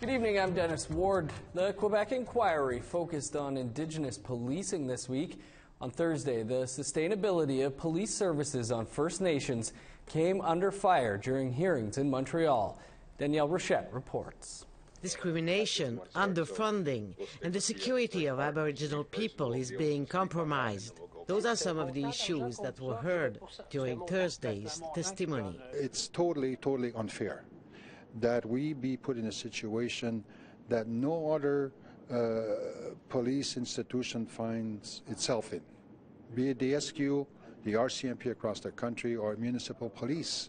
Good evening, I'm Dennis Ward. The Quebec Inquiry focused on Indigenous policing this week. On Thursday, the sustainability of police services on First Nations came under fire during hearings in Montreal. Danielle Rochette reports. Discrimination, underfunding, and the security of Aboriginal people is being compromised. Those are some of the issues that were heard during Thursday's testimony. It's totally unfair that we be put in a situation that no other police institution finds itself in, be it the SQ, the RCMP across the country, or municipal police.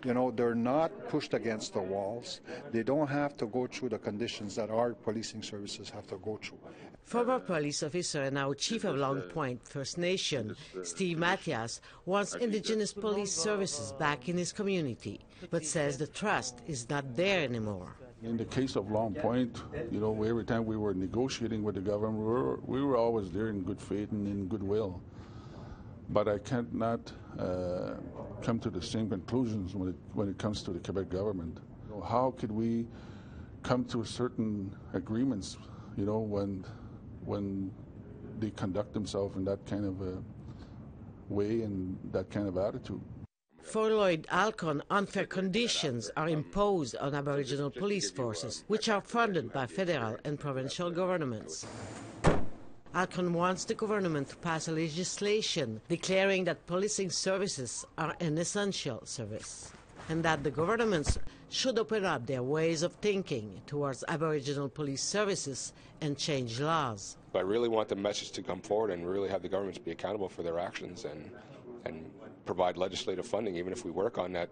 You know, they're not pushed against the walls. They don't have to go through the conditions that our policing services have to go through. Former police officer and now chief of Long Point First Nation, Steve Mathias, wants Indigenous police services back in his community, but says the trust is not there anymore. In the case of Long Point, you know, every time we were negotiating with the government, we were always there in good faith and in goodwill. But I cannot come to the same conclusions when it comes to the Quebec government. You know, how could we come to certain agreements, you know, when they conduct themselves in that kind of a way and that kind of attitude? For Lloyd Alcon, unfair conditions are imposed on Aboriginal police forces, which are funded by federal and provincial governments. Alcon wants the government to pass a legislation declaring that policing services are an essential service, and that the governments should open up their ways of thinking towards Aboriginal police services and change laws. I really want the message to come forward and really have the governments be accountable for their actions and provide legislative funding, even if we work on that,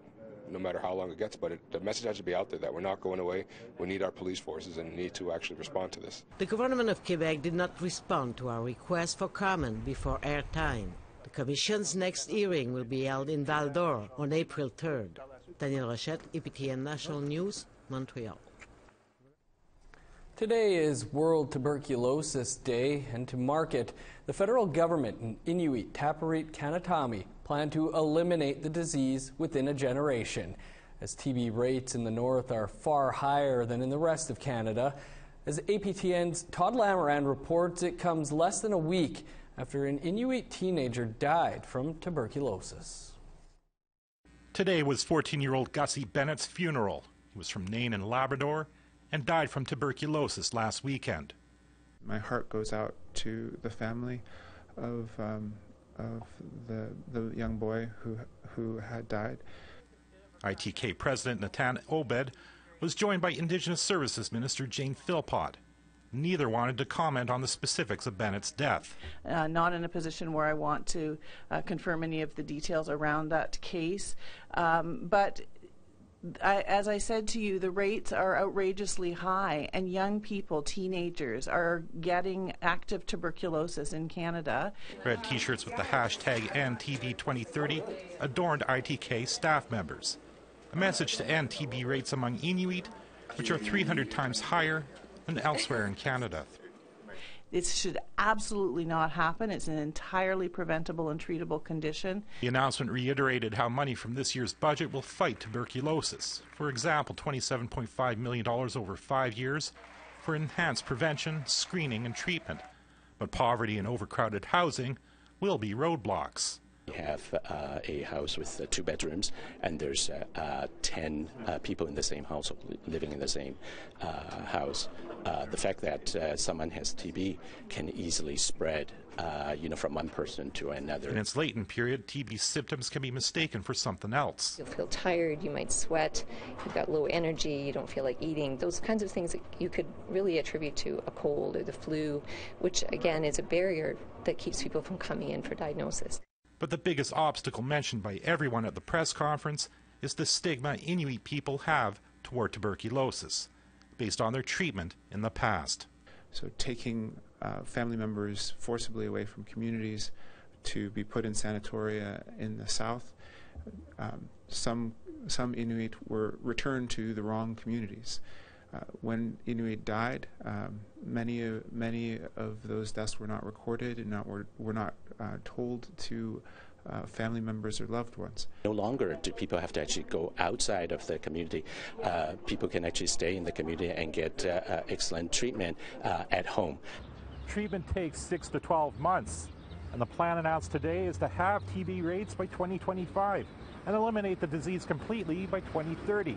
no matter how long it gets. But the message has to be out there that we're not going away. We need our police forces and need to actually respond to this. The government of Quebec did not respond to our request for comment before airtime. The Commission's next hearing will be held in Val d'Or on April 3rd. Danielle Rochette, APTN National News, Montreal. Today is World Tuberculosis Day, and to mark it, the federal government and Inuit Tapiriit Kanatami plan to eliminate the disease within a generation, as TB rates in the north are far higher than in the rest of Canada. As APTN's Todd Lamoran reports, it comes less than a week after an Inuit teenager died from tuberculosis. Today was 14-year-old Gussie Bennett's funeral. He was from Nain in Labrador and died from tuberculosis last weekend. My heart goes out to the family of the young boy who had died. ITK President Natan Obed was joined by Indigenous Services Minister Jane Philpott. Neither wanted to comment on the specifics of Bennett's death. Not in a position where I want to confirm any of the details around that case, but as I said to you, the rates are outrageously high, and young people, teenagers, are getting active tuberculosis in Canada. Red T-shirts with the hashtag #EndTB2030 adorned ITK staff members. A message to end TB rates among Inuit, which are 300 times higher than elsewhere in Canada. This should absolutely not happen. It's an entirely preventable and treatable condition. The announcement reiterated how money from this year's budget will fight tuberculosis. For example, $27.5 million over 5 years for enhanced prevention, screening, and treatment. But poverty and overcrowded housing will be roadblocks. We have a house with 2 bedrooms, and there's 10 people in the same house living in the same house. The fact that someone has TB can easily spread, from one person to another. In its latent period, TB symptoms can be mistaken for something else. You'll feel tired, you might sweat, you've got low energy, you don't feel like eating. Those kinds of things that you could really attribute to a cold or the flu, which again is a barrier that keeps people from coming in for diagnosis. But the biggest obstacle mentioned by everyone at the press conference is the stigma Inuit people have toward tuberculosis, based on their treatment in the past. So taking family members forcibly away from communities to be put in sanatoria in the south, some Inuit were returned to the wrong communities. When Inuit died, many of those deaths were not recorded and were not told to family members or loved ones. No longer do people have to actually go outside of the community. People can actually stay in the community and get excellent treatment at home. Treatment takes 6 to 12 months, and the plan announced today is to halve TB rates by 2025 and eliminate the disease completely by 2030.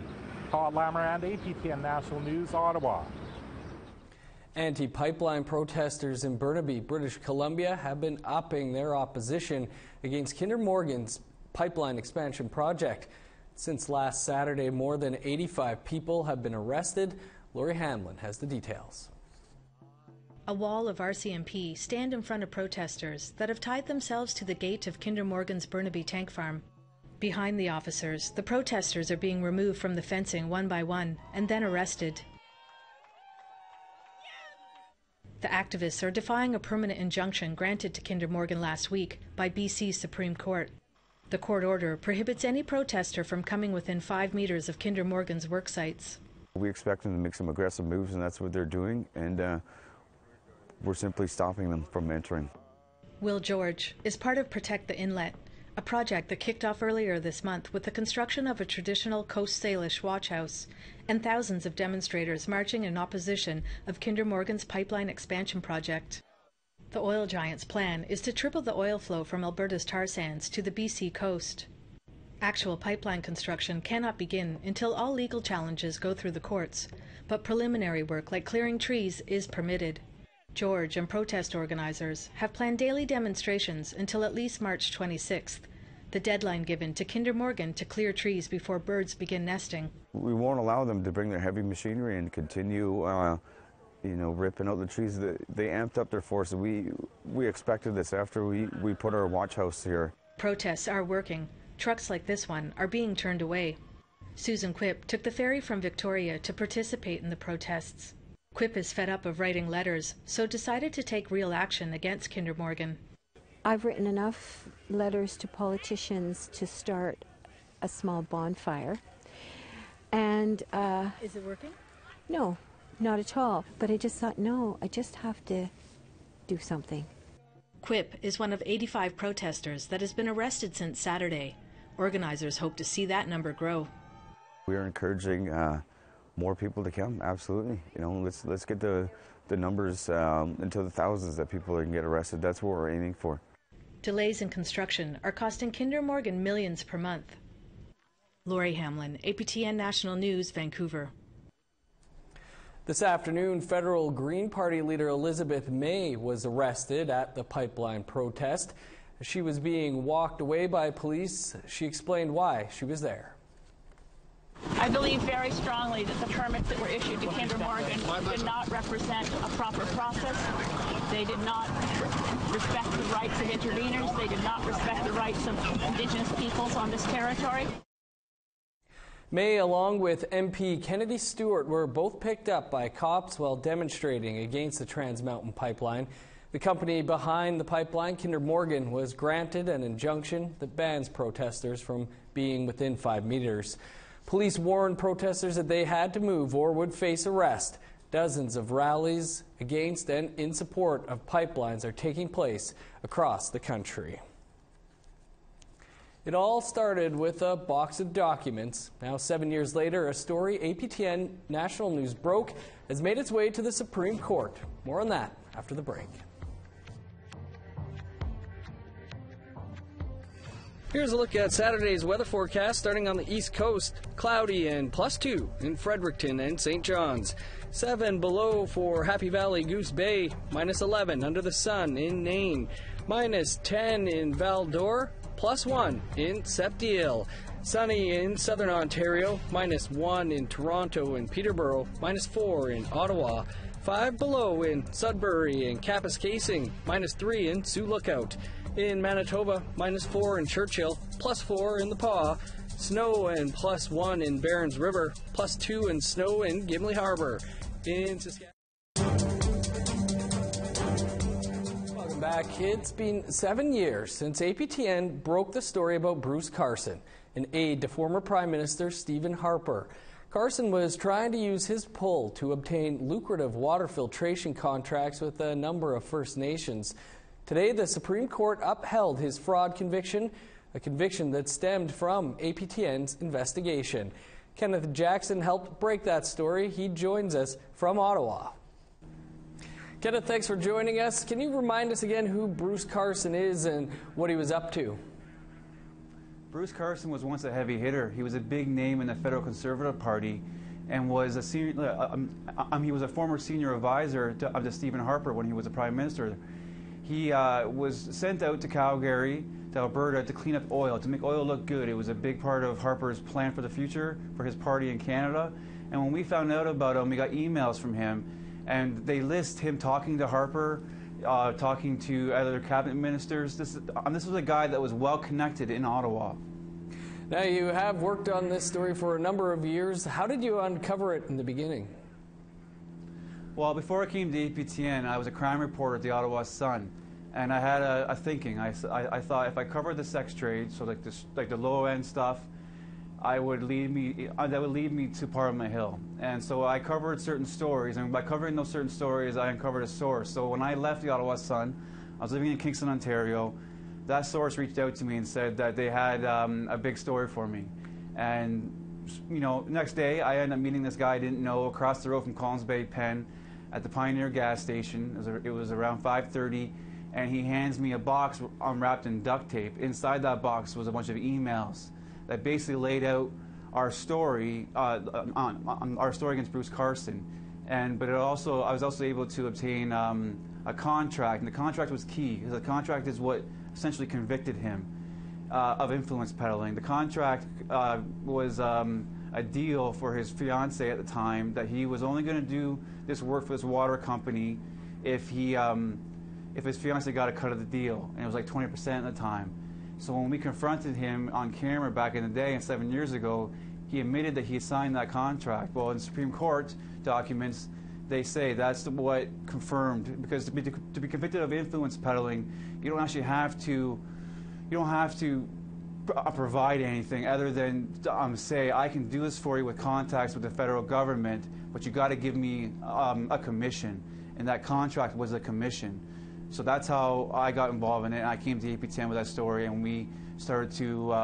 Todd Lamarand, APTN National News, Ottawa. Anti-pipeline protesters in Burnaby, British Columbia have been upping their opposition against Kinder Morgan's pipeline expansion project. Since last Saturday, more than 85 people have been arrested. Lori Hamlin has the details. A wall of RCMP stand in front of protesters that have tied themselves to the gate of Kinder Morgan's Burnaby tank farm. Behind the officers, the protesters are being removed from the fencing one by one and then arrested. The activists are defying a permanent injunction granted to Kinder Morgan last week by BC's Supreme Court. The court order prohibits any protester from coming within 5 meters of Kinder Morgan's work sites. We expect them to make some aggressive moves, and that's what they're doing, and we're simply stopping them from entering. Will George is part of Protect the Inlet, a project that kicked off earlier this month with the construction of a traditional Coast Salish watch house and thousands of demonstrators marching in opposition of Kinder Morgan's pipeline expansion project. The oil giant's plan is to triple the oil flow from Alberta's tar sands to the BC coast. Actual pipeline construction cannot begin until all legal challenges go through the courts, but preliminary work like clearing trees is permitted. George and protest organizers have planned daily demonstrations until at least March 26th, the deadline given to Kinder Morgan to clear trees before birds begin nesting. We won't allow them to bring their heavy machinery and continue, ripping out the trees. They amped up their force. We expected this after we put our watch house here. Protests are working. Trucks like this one are being turned away. Susan Quip took the ferry from Victoria to participate in the protests. Quip is fed up of writing letters, so decided to take real action against Kinder Morgan. I've written enough letters to politicians to start a small bonfire. And is it working? No, not at all. But I just thought, no, I just have to do something. Quip is one of 85 protesters that has been arrested since Saturday. Organizers hope to see that number grow. We are encouraging more people to come, absolutely. Let's get the numbers into the thousands that people can get arrested. That's what we're aiming for. Delays in construction are costing Kinder Morgan millions per month. Lori Hamlin, APTN National News, Vancouver. This afternoon, federal Green Party leader Elizabeth May was arrested at the pipeline protest. As she was being walked away by police, she explained why she was there. I believe very strongly that the permits that were issued to Kinder Morgan did not represent a proper process. They did not respect the rights of interveners. They did not respect the rights of Indigenous peoples on this territory. May, along with MP Kennedy Stewart, were both picked up by cops while demonstrating against the Trans Mountain Pipeline. The company behind the pipeline, Kinder Morgan, was granted an injunction that bans protesters from being within 5 meters. Police warned protesters that they had to move or would face arrest. Dozens of rallies against and in support of pipelines are taking place across the country. It all started with a box of documents. Now, 7 years later, a story APTN National News broke has made its way to the Supreme Court. More on that after the break. Here's a look at Saturday's weather forecast starting on the East Coast. Cloudy and +2 in Fredericton and St. John's. 7 below for Happy Valley, Goose Bay. -11 under the sun in Nain. -10 in Val d'Or. +1 in Sept-Îles. Sunny in southern Ontario. -1 in Toronto and Peterborough. -4 in Ottawa. 5 below in Sudbury and Kapuskasing. -3 in Sioux Lookout. In Manitoba, -4 in Churchill, +4 in the Pas, snow and +1 in Barons River, +2 in snow in Gimli Harbor. In Saskatchewan. Welcome back. It's been 7 years since APTN broke the story about Bruce Carson, an aide to former Prime Minister Stephen Harper. Carson was trying to use his pull to obtain lucrative water filtration contracts with a number of First Nations. Today, the Supreme Court upheld his fraud conviction, a conviction that stemmed from APTN's investigation. Kenneth Jackson helped break that story. He joins us from Ottawa. Kenneth, thanks for joining us. Can you remind us again who Bruce Carson is and what he was up to? Bruce Carson was once a heavy hitter. He was a big name in the Federal Conservative Party and was a senior, he was a former senior advisor to Stephen Harper when he was a Prime Minister. He was sent out to Calgary, to Alberta, to clean up oil, to make oil look good. It was a big part of Harper's plan for the future for his party in Canada. And when we found out about him, we got emails from him, and they list him talking to Harper, talking to other cabinet ministers. This was a guy that was well connected in Ottawa. Now, you have worked on this story for a number of years. How did you uncover it in the beginning? Well, before I came to APTN, I was a crime reporter at the Ottawa Sun, and I had a thinking. I thought if I covered the sex trade, so like the low end stuff, that would lead me to Parliament Hill. And so I covered certain stories, and by covering those certain stories, I uncovered a source. So when I left the Ottawa Sun, I was living in Kingston, Ontario. That source reached out to me and said that they had a big story for me. And next day I ended up meeting this guy I didn't know across the road from Collins Bay Pen at the Pioneer gas station. It was around 5:30, and he hands me a box unwrapped in duct tape. Inside that box was a bunch of emails that basically laid out our story on our story against Bruce Carson. But I was also able to obtain a contract, and the contract was key because the contract is what essentially convicted him of influence peddling. The contract was a deal for his fiancée at the time that he was only going to do this work for this water company if his fiancée got a cut of the deal, and it was like 20% at the time. So when we confronted him on camera back in the day, and 7 years ago, he admitted that he had signed that contract. Well, in Supreme Court documents, they say that's what confirmed, because to be convicted of influence peddling, you don't actually have to provide anything other than say, I can do this for you with contacts with the federal government, but you got to give me a commission, and that contract was a commission. So that's how I got involved in it. And I came to APTN with that story, and we started to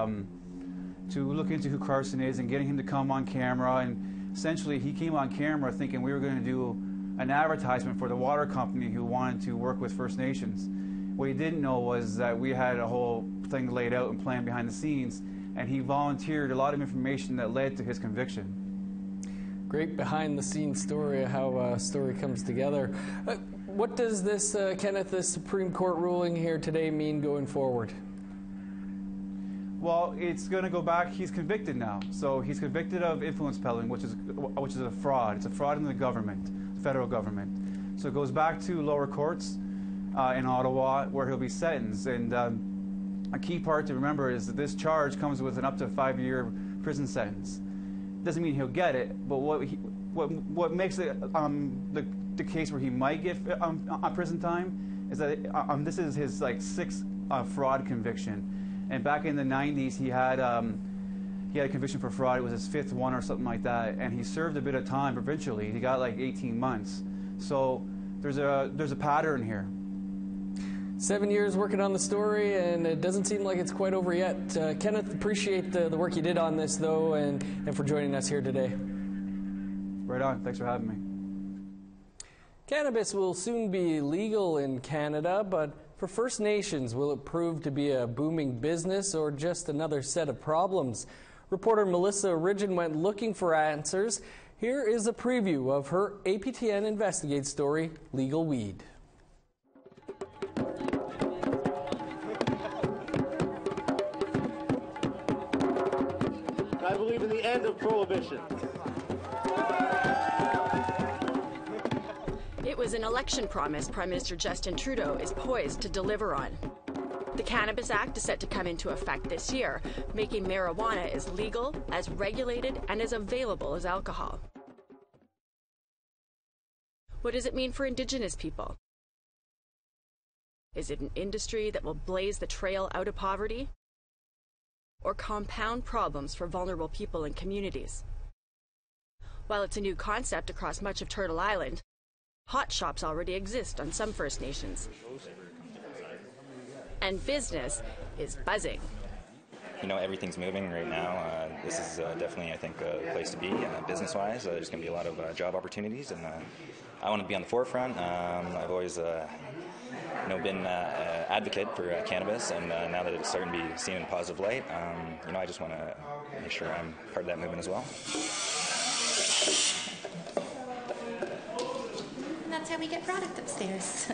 look into who Carson is and getting him to come on camera. And essentially, he came on camera thinking we were going to do an advertisement for the water company who wanted to work with First Nations. What he didn't know was that we had a whole thing laid out and planned behind the scenes, and he volunteered a lot of information that led to his conviction. Great behind-the-scenes story of how a story comes together. What does this, Kenneth, this Supreme Court ruling here today mean going forward? Well, it's going to go back. He's convicted now. So he's convicted of influence peddling, which is a fraud. It's a fraud in the government, federal government. So it goes back to lower courts in Ottawa, where he'll be sentenced. And a key part to remember is that this charge comes with an up to 5-year prison sentence. Doesn't mean he'll get it, but what makes it the case where he might get prison time is that this is his sixth fraud conviction. And back in the 90s, he had a conviction for fraud. It was his 5th one or something like that, and he served a bit of time provincially. He got like 18 months. So there's a pattern here. 7 years working on the story, and it doesn't seem like it's quite over yet. Kenneth, appreciate the work you did on this, though, and for joining us here today. Right on. Thanks for having me. Cannabis will soon be legal in Canada, but for First Nations, will it prove to be a booming business or just another set of problems? Reporter Melissa Ridgen went looking for answers. Here is a preview of her APTN Investigate story, Legal Weed. I believe in the end of prohibition. It was an election promise Prime Minister Justin Trudeau is poised to deliver on. The Cannabis Act is set to come into effect this year, making marijuana as legal, as regulated, and as available as alcohol. What does it mean for Indigenous people? Is it an industry that will blaze the trail out of poverty? Or compound problems for vulnerable people and communities? While it's a new concept across much of Turtle Island, hot shops already exist on some First Nations. and business is buzzing. You know, everything's moving right now. This is definitely, I think, a place to be business-wise. There's going to be a lot of job opportunities, and I want to be on the forefront. I've always been an advocate for cannabis, and now that it's starting to be seen in a positive light, I just want to make sure I'm part of that movement as well. And that's how we get product upstairs.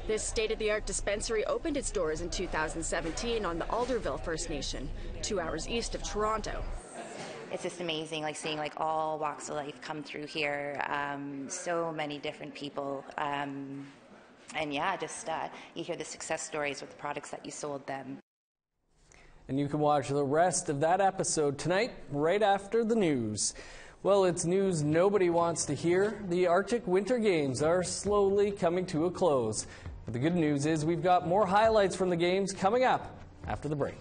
This state-of-the-art dispensary opened its doors in 2017 on the Alderville First Nation, 2 hours east of Toronto. It's just amazing, seeing all walks of life come through here. So many different people, and yeah, you hear the success stories with the products that you sold them. And you can watch the rest of that episode tonight, right after the news. Well, it's news nobody wants to hear. The Arctic Winter Games are slowly coming to a close. But the good news is we've got more highlights from the games coming up after the break.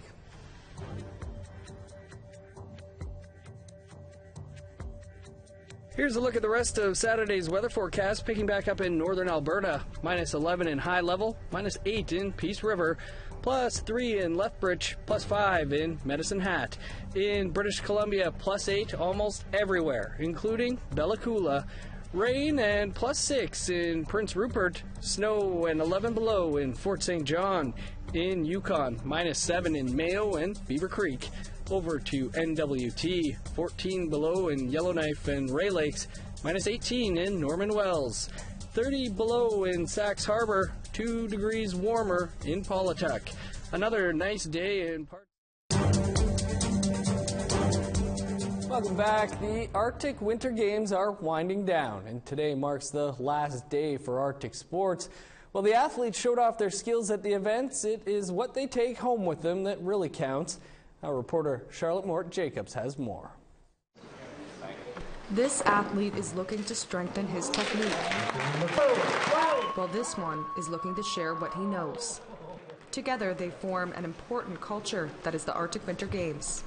Here's a look at the rest of Saturday's weather forecast, picking back up in northern Alberta. -11 in High Level, -8 in Peace River, +3 in Lethbridge, +5 in Medicine Hat. In British Columbia, +8 almost everywhere, including Bella Coola. Rain and +6 in Prince Rupert. Snow and 11 below in Fort St. John. In Yukon, -7 in Mayo and Beaver Creek. Over to NWT, 14 below in Yellowknife and Ray Lakes, -18 in Norman Wells. 30 below in Sax Harbor, 2 degrees warmer in Paulatuck. Another nice day in part. Welcome back. The Arctic Winter Games are winding down, and today marks the last day for Arctic sports. While the athletes showed off their skills at the events, it is what they take home with them that really counts. Our reporter Charlotte Mort-Jacobs has more. This athlete is looking to strengthen his technique, while this one is looking to share what he knows. Together, they form an important culture that is the Arctic Winter Games.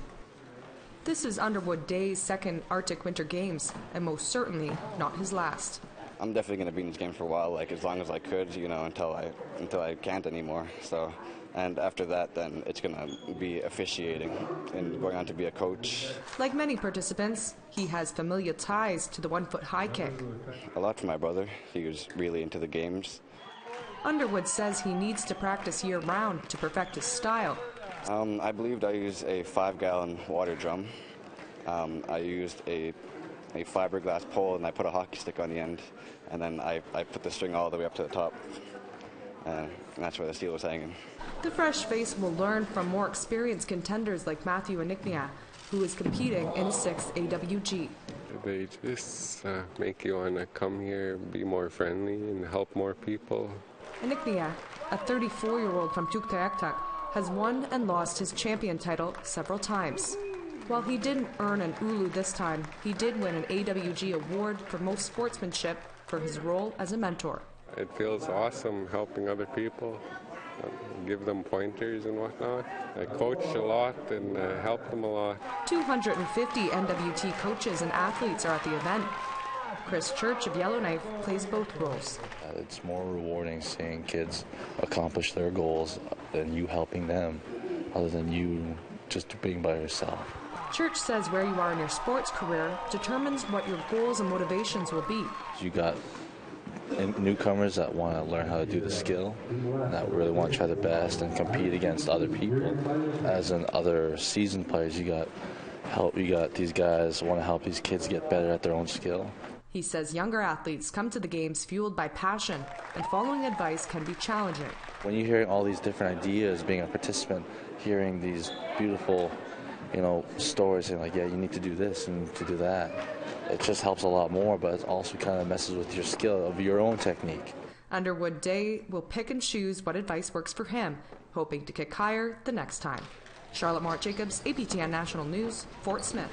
This is Underwood Day's second Arctic Winter Games, and most certainly not his last. I'm definitely going to be in this game for a while, as long as I could, until I can't anymore. So, and after that, then it's going to be officiating and going on to be a coach. Like many participants, he has familial ties to the 1-foot high kick. A lot from my brother. He was really into the games. Underwood says he needs to practice year-round to perfect his style. I believed I used a 5-gallon water drum. I used a fiberglass pole, and I put a hockey stick on the end, and then I put the string all the way up to the top, and that's where the steel was hanging. The fresh face will learn from more experienced contenders like Matthew Aniknia, who is competing in 6th AWG. They just make you want to come here, be more friendly, and help more people. Aniknia, a 34-year-old from Tuktoyaktuk, has won and lost his champion title several times. While he didn't earn an Ulu this time, he did win an AWG award for most sportsmanship for his role as a mentor. It feels awesome helping other people, give them pointers and whatnot. I coach a lot and help them a lot. 250 NWT coaches and athletes are at the event. Chris Church of Yellowknife plays both roles. It's more rewarding seeing kids accomplish their goals than you helping them, other than you just being by yourself. Church says where you are in your sports career determines what your goals and motivations will be. You got newcomers that want to learn how to do the skill, and that really want to try their best and compete against other people. As in other seasoned players, you got these guys who want to help these kids get better at their own skill. He says younger athletes come to the games fueled by passion, and following advice can be challenging. When you're hearing all these different ideas, being a participant, hearing these beautiful, stories saying yeah, you need to do this and you need to do that, it just helps a lot more, but it also kind of messes with your skill of your own technique. Underwood Day will pick and choose what advice works for him, hoping to kick higher the next time. Charlotte Mort-Jacobs, APTN National News, Fort Smith.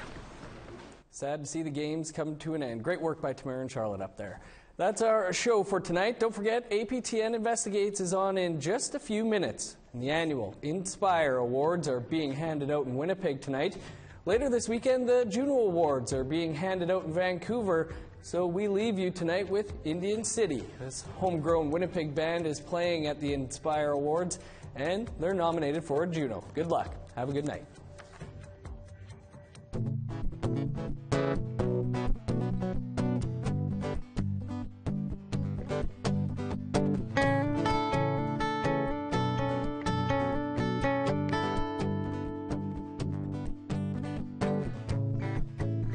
Sad to see the games come to an end. Great work by Tamara and Charlotte up there. That's our show for tonight. Don't forget, APTN Investigates is on in just a few minutes. And the annual Inspire Awards are being handed out in Winnipeg tonight. Later this weekend, the Juno Awards are being handed out in Vancouver. So we leave you tonight with Indian City. This homegrown Winnipeg band is playing at the Inspire Awards. and they're nominated for a Juno. Good luck. Have a good night.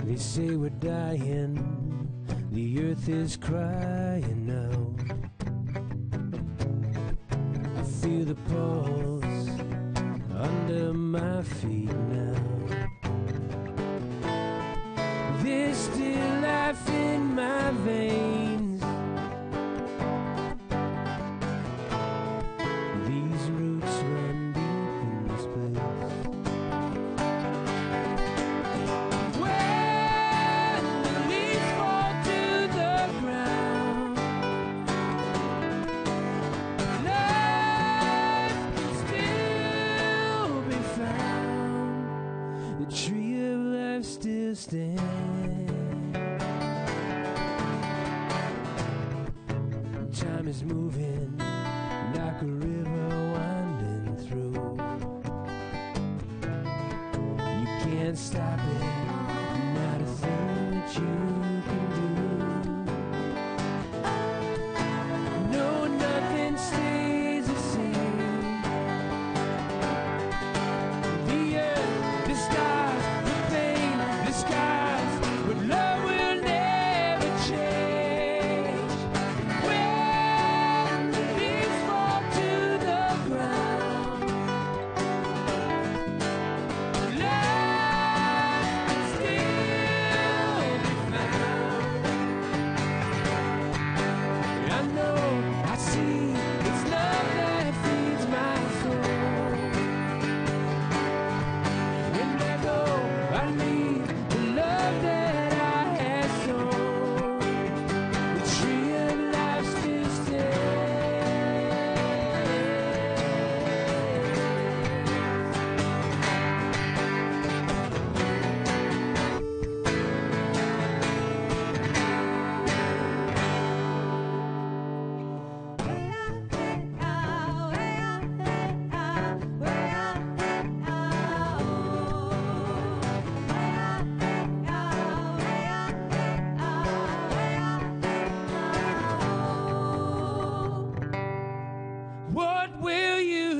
They say we're dying, the earth is crying now. I feel the pulse under my feet now. There's still life in my veins. These roots run deep in this place. When the leaves fall to the ground, life can still be found. The tree of life still stands. Time is moving like a river winding through. You can't stop it, not a thing that you can do. No, nothing stays the same. The earth, the stars, the pain, the skies, but love will never change. When the leaves fall to the ground, life can still be found. I know, I see, it's love that feeds my soul. When I go, I leave the love that I have sown. The tree of life still What will you